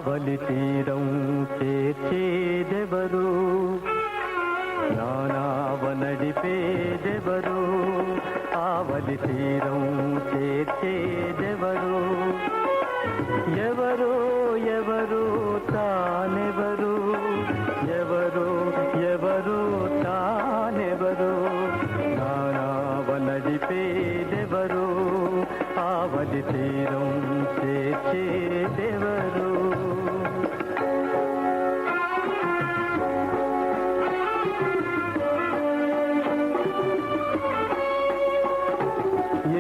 ఆవలి తీరం చేర్చేదెవరు, నానావ నడిపేదెవరు, ఆవలి తీరం చేర్చేదెవరు, ఎవరో ఎవరో తానెవరు, ఎవరో ఎవరో తానెవరు, నానావ నడిపేదెవరు, ఆవలి తీరం చేర్చేదెవరు.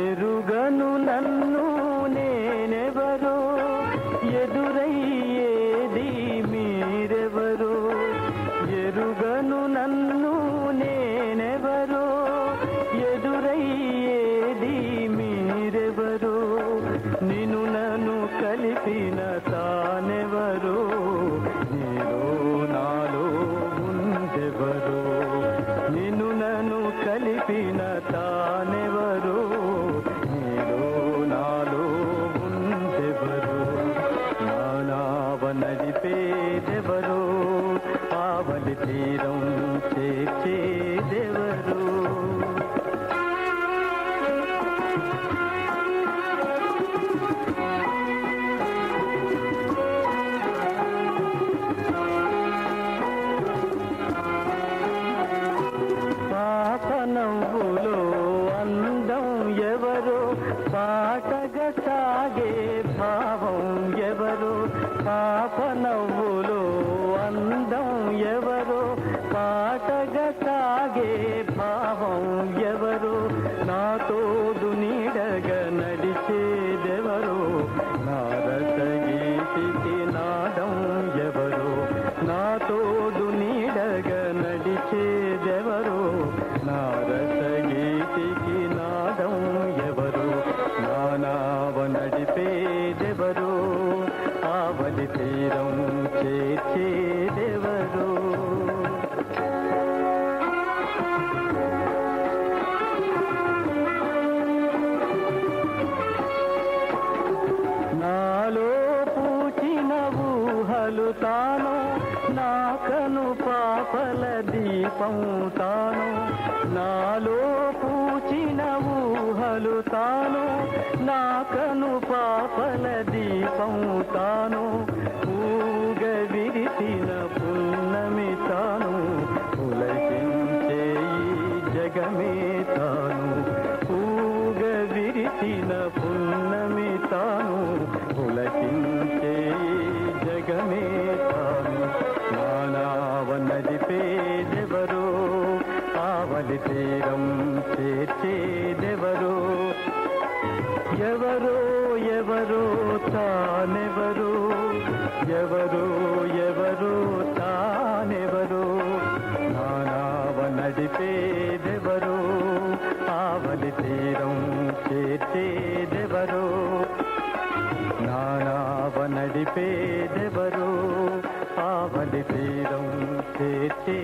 ఎరుగను నన్ను నేనెవరో, ఎదురయ్యేది మీరెవరో, ఎరుగను నన్ను నేనెవరో, ఎదురయ్యేది మీరెవరో, నిన్ను నన్ను కలిపిన తానెవరో, నీలో నాలో ఉందెవరో, నిన్ను నన్ను కలిపిన తానెవరో, నీలో నాలో ఉందెవరో, నానావ నడిపేదెవరో, ఆవలి తీరం చేర్చేదెవరో. నవ్వులో అందం ఎవరో, పాటగా సాగే భావం ఎవరో, పాప నవ్వులో అందం ఎవరో, పాటగా సాగే భావం ఎవరో, నాతోడు నీడగా నడిచేదెవరో, నారస గీతికి నాదం ఎవరో, నాతోడు నీడగా నడిచేదెవరో, నారస గీతికి నాదం ఎవరు, నానావ నడిపేదెవరు, ఆవలి తీరం చేర్చేదెవరు. నాలో పూచిన ఊహలు తాను, నాకను పాపల దీపం తాను, నాలో పూచిన ఊహలు తాను, నాకను పాపల దీపం తాను, ఊగ విరిసిన పున్నమి తాను, పులకించే ఈ జగమే తాను, ఊగ విరిసిన పున్నమి తాను, పులకించే ఈ జగమే తాను, నానావ నడిపేదెవరో, ఆవలి తీరం చేర్చేదెవరో, ఎవరో ఎవరో తానెవరో, ఎవరో ఎవరో తానెవరో, నానావ నడిపేదెవరో, ఆవలి తీరం చేర్చేదెవరో, నానావ నడిపేదెవరో, ఆవలి తీరం చేర్చే